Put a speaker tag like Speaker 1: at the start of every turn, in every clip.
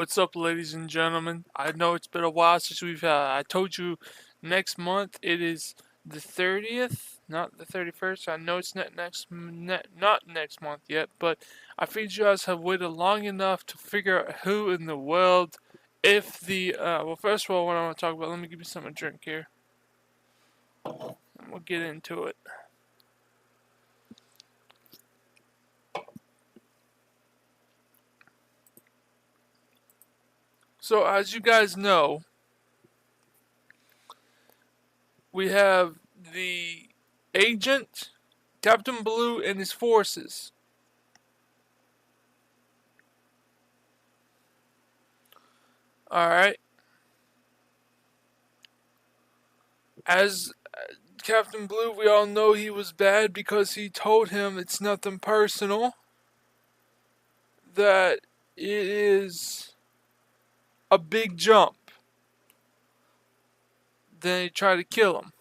Speaker 1: What's up, ladies and gentlemen? I know it's been a while since I told you next month. It is the 30th, not the 31st. I know it's not next month yet, but I figured you guys have waited long enough to figure out who in the world, if the, well, first of all, what I want to talk about, let me give you something to drink here. And we'll get into it. So, as you guys know, we have the agent, Captain Blue, and his forces. Alright. As Captain Blue, we all know he was bad because he told him it's nothing personal, that it is a big jump. Then he tried to kill him.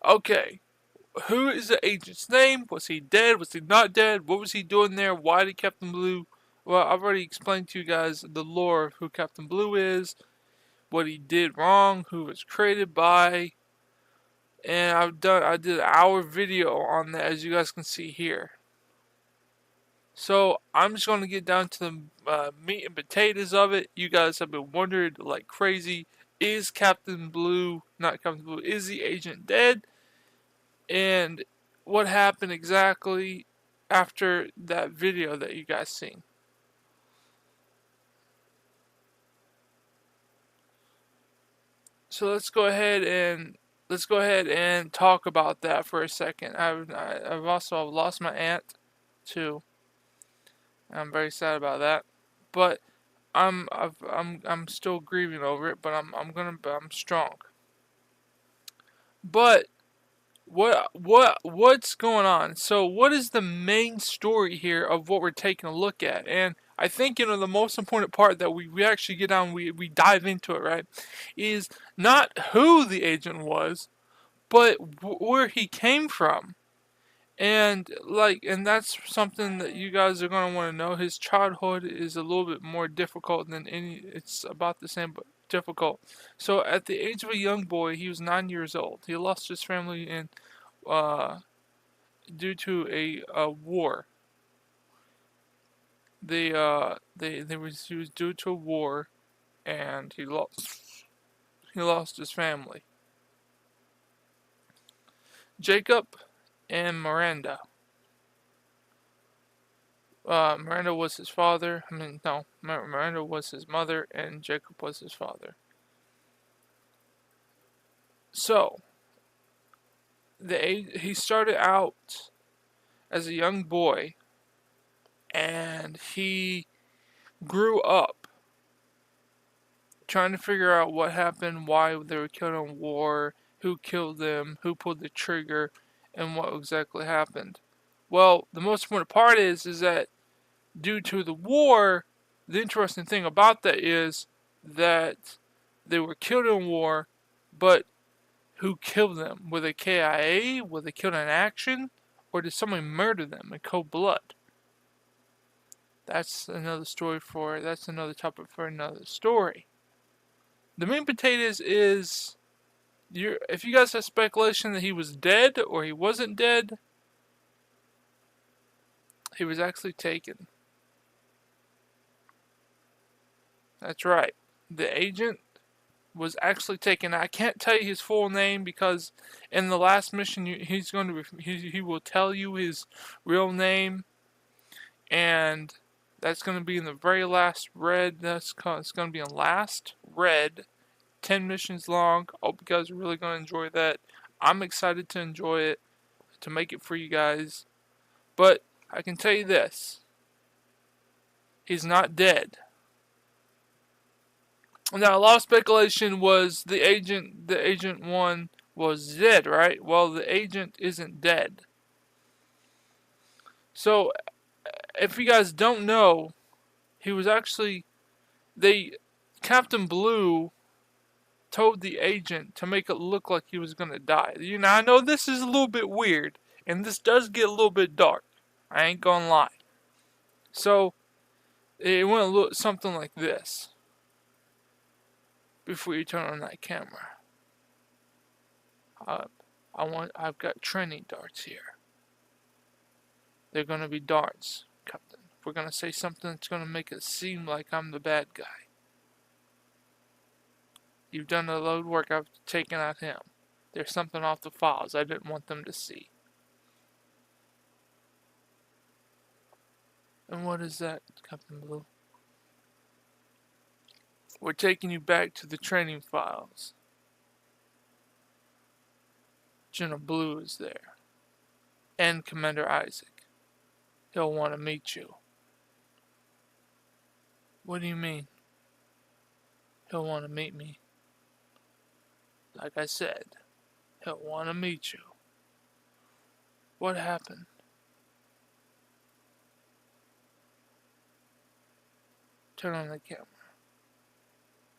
Speaker 1: Okay, who is the agent's name? Was he dead? Was he not dead? What was he doing there? Why did Captain Blue... Well, I've already explained to you guys the lore of who Captain Blue is, what he did wrong, who was created by, and I did an hour video on that, as you guys can see here. So I'm just going to get down to the meat and potatoes of it. You guys have been wondering like crazy, is Captain Blue, not Captain Blue, is the agent dead? And what happened exactly after that video that you guys seen? So let's go ahead and talk about that for a second. I've also lost my aunt too. I'm very sad about that, but I'm still grieving over it. But I'm strong. But what's going on? So what is the main story here of what we're taking a look at? And I think the most important part that we actually get down, we dive into it, right, is not who the agent was, but where he came from. And that's something that you guys are going to want to know. His childhood is a little bit more difficult than it's about the same, but difficult. So at the age of a young boy, he was 9 years old. He lost his family uh, due to a war. He was due to a war, and he lost his family. Jacob and Miranda. Miranda was his father. Miranda was his mother, and Jacob was his father. So, he started out as a young boy, and he grew up trying to figure out what happened, why they were killed in war, who killed them, who pulled the trigger, and what exactly happened. Well, the most important part is that due to the war, the interesting thing about that is that they were killed in war, but who killed them? Were they KIA? Were they killed in action? Or did someone murder them in cold blood? That's another topic for another story. The main potatoes is, if you guys have speculation that he was dead or he wasn't dead, he was actually taken. That's right. The agent was actually taken. I can't tell you his full name because in the last mission he will tell you his real name, and that's going to be in the very last red. It's going to be in last red. 10 missions long. I hope you guys are really going to enjoy that. I'm excited to enjoy it, to make it for you guys. But I can tell you this: he's not dead. Now, a lot of speculation was the agent one was dead, right? Well, the agent isn't dead. So, if you guys don't know, he was actually, Captain Blue told the agent to make it look like he was going to die. I know this is a little bit weird, and this does get a little bit dark. I ain't gonna lie. So, It went look something like this before you turn on that camera. I've got training darts here. They're gonna be darts, Captain. If we're gonna say something that's gonna make it seem like I'm the bad guy. You've done the load work. I've taken out him. There's something off the files I didn't want them to see. And what is that, Captain Blue? We're taking you back to the training files. General Blue is there. And Commander Isaac. He'll want to meet you. What do you mean? He'll want to meet me. Like I said, he'll want to meet you. What happened? Turn on the camera.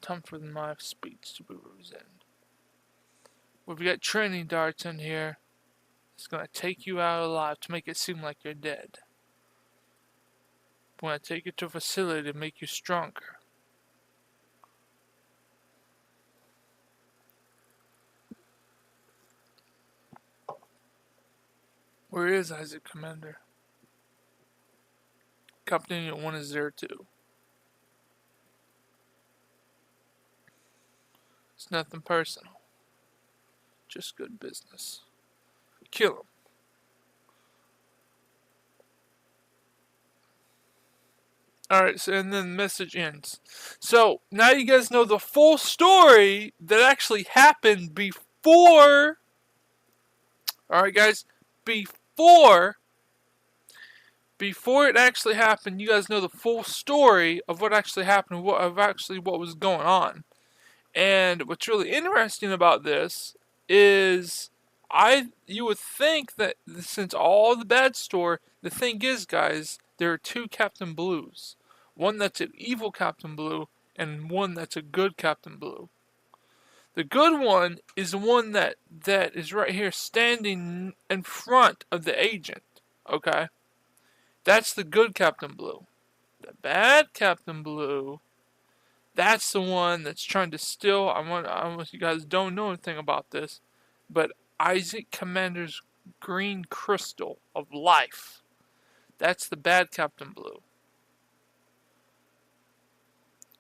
Speaker 1: Time for my speech to be presented. We've got training darts in here. It's going to take you out alive to make it seem like you're dead. We're going to take you to a facility to make you stronger. Where is Isaac, Commander? Captain Unit 1 is there too. It's nothing personal. Just good business. Kill him. Alright, so and then the message ends. So, now you guys know the full story that actually happened before. Alright guys, before it actually happened, you guys know the full story of what actually happened, what was going on. And what's really interesting about this is you would think that since all the bad story, the thing is, guys, there are two Captain Blues. One that's an evil Captain Blue and one that's a good Captain Blue. The good one is the one that is right here standing in front of the agent. Okay? That's the good Captain Blue. The bad Captain Blue, that's the one that's trying to steal. I want you guys don't know anything about this, but Isaac Commander's green crystal of life. That's the bad Captain Blue.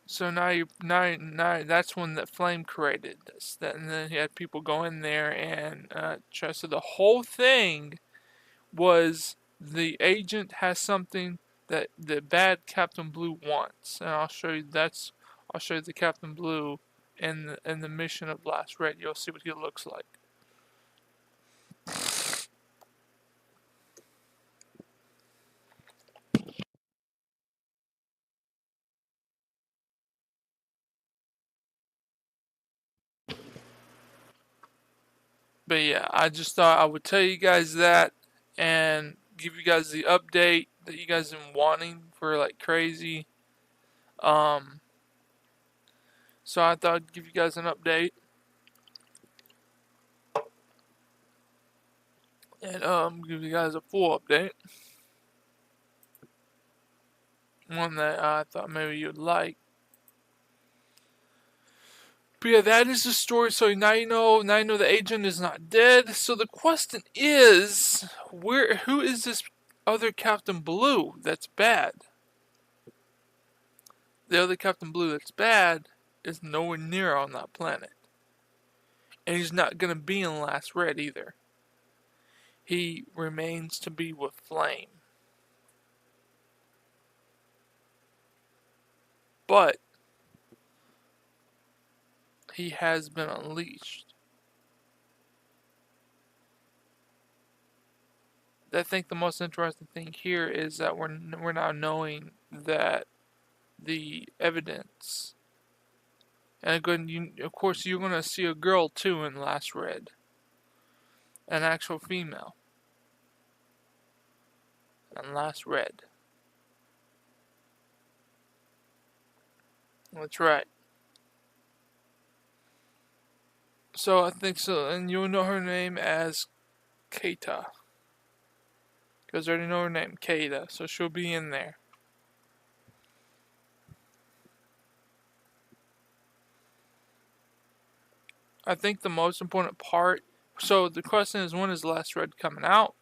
Speaker 1: So now that's when that flame created this. And then he had people go in there and try. So the whole thing was the agent has something that the bad Captain Blue wants, and I'll show you the Captain Blue in the mission of Last Red. You'll see what he looks like. But yeah, I just thought I would tell you guys that and give you guys the update that you guys have been wanting for like crazy. So I thought I'd give you guys an update. And give you guys a full update. One that I thought maybe you'd like. But yeah, that is the story. So now you know the agent is not dead. So the question is, who is this other Captain Blue that's bad? The other Captain Blue that's bad is nowhere near on that planet. And he's not gonna be in Last Red either. He remains to be with Flame. But he has been unleashed. I think the most interesting thing here is that we're now knowing that the evidence, and again, of course you're gonna see a girl too in Last Red, an actual female, in Last Red. That's right. So I think so, and you'll know her name as Keita. Because I already know her name, Keita, so she'll be in there. I think the most important part, so the question is, when is Last Red coming out?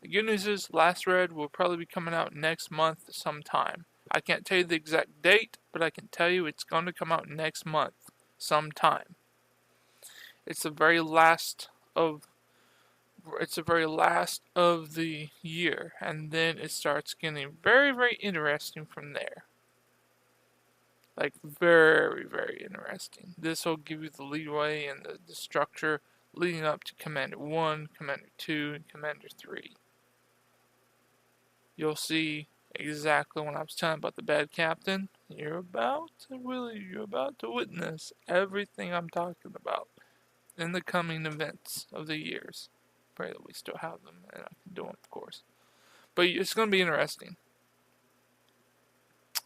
Speaker 1: The good news is Last Red will probably be coming out next month sometime. I can't tell you the exact date, but I can tell you it's going to come out next month sometime. It's the very last of the year, and then it starts getting very, very interesting from there. Like, very, very interesting. This will give you the leeway and the structure leading up to Commander 1, Commander 2, and Commander 3. You'll see exactly when I was telling about the bad captain. You're about to witness everything I'm talking about in the coming events of the years. Pray that we still have them and I can do them, of course. But it's going to be interesting.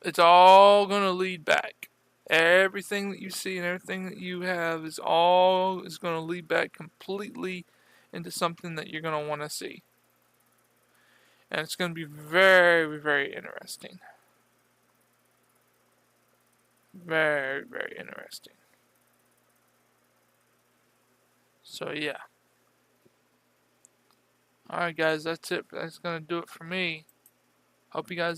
Speaker 1: It's all going to lead back. Everything that you see and everything that you have is going to lead back completely into something that you're going to want to see. And it's going to be very, very interesting. Very, very interesting. So yeah. Alright guys, that's it. That's going to do it for me. Hope you guys